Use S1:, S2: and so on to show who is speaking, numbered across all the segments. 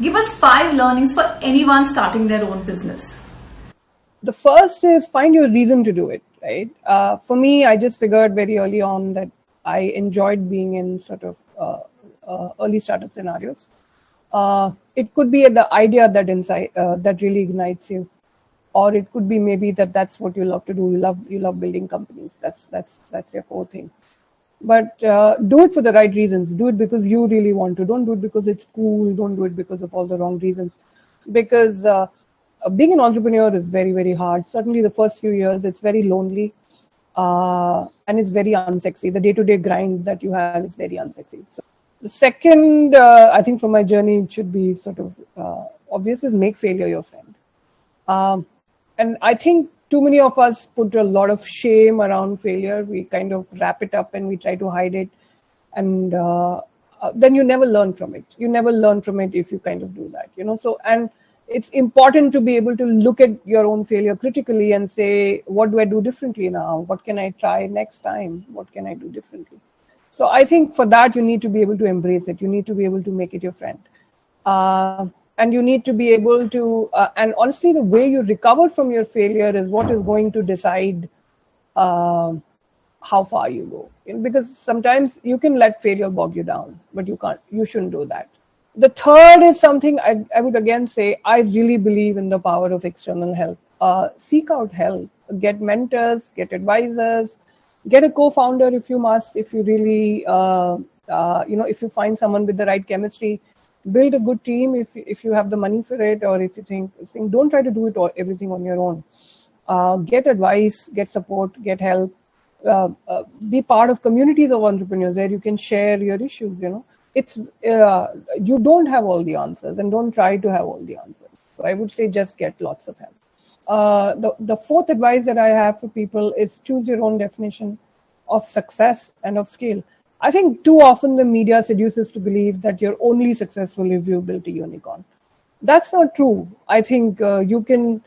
S1: Give us 5 learnings for anyone starting their own business.
S2: The first is find your reason to do it, right? For me, I just figured very early on that I enjoyed being in sort of early startup scenarios. It could be the idea that really ignites you, or it could be maybe that's what you love to do. You love building companies. That's your core thing. But do it for the right reasons. Do it because you really want to. Don't do it because it's cool. Don't do it because of all the wrong reasons. Because being an entrepreneur is very, very hard. Certainly the first few years, it's very lonely and it's very unsexy. The day-to-day grind that you have is very unsexy. So the second, I think from my journey, it should be sort of obvious is make failure your friend. And I think too many of us put a lot of shame around failure. We kind of wrap it up and we try to hide it. And then you never learn from it. You never learn from it if you kind of do that, So, and it's important to be able to look at your own failure critically and say, what do I do differently now? What can I try next time? What can I do differently? So I think for that, you need to be able to embrace it. You need to be able to make it your friend. And you need to be able to, and honestly, the way you recover from your failure is what is going to decide how far you go. Because sometimes you can let failure bog you down, but you shouldn't do that. The third is something I would again say, I really believe in the power of external help. Seek out help, get mentors, get advisors, get a co-founder if you must, if you really, if you find someone with the right chemistry, build a good team if you have the money for it, or if you think don't try to do it everything on your own. Get advice, get support, get help, be part of communities of entrepreneurs where you can share your issues, It's you don't have all the answers and don't try to have all the answers. So I would say just get lots of help. The fourth advice that I have for people is choose your own definition of success and of scale. I think too often the media seduces to believe that you're only successful if you built a unicorn. That's not true. I think you can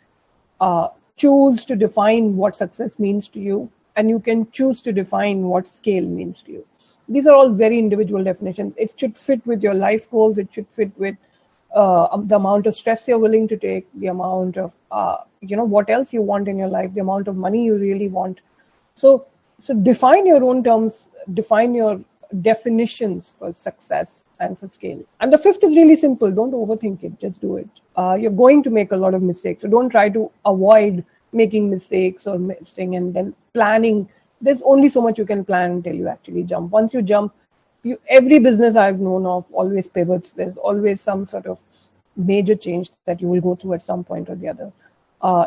S2: choose to define what success means to you, and you can choose to define what scale means to you. These are all very individual definitions. It should fit with your life goals. It should fit with the amount of stress you're willing to take, the amount of, what else you want in your life, the amount of money you really want. So define your own terms, define your definitions for success and for scale. And the fifth is really simple. Don't overthink it. Just do it. You're going to make a lot of mistakes. So don't try to avoid making mistakes or missing and then planning. There's only so much you can plan until you actually jump. Once you jump, every business I've known of always pivots. There's always some sort of major change that you will go through at some point or the other.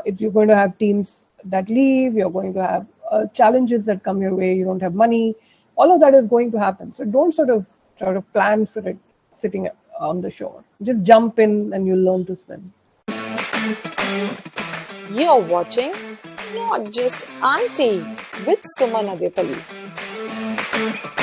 S2: If you're going to have teams that leave, you're going to have challenges that come your way, you don't have money, all of that is going to happen. So don't sort of try to plan for it sitting on the shore. Just jump in and you'll learn to swim.
S3: You're watching Not Just Aunty with Suman Chhabria-Addepalli.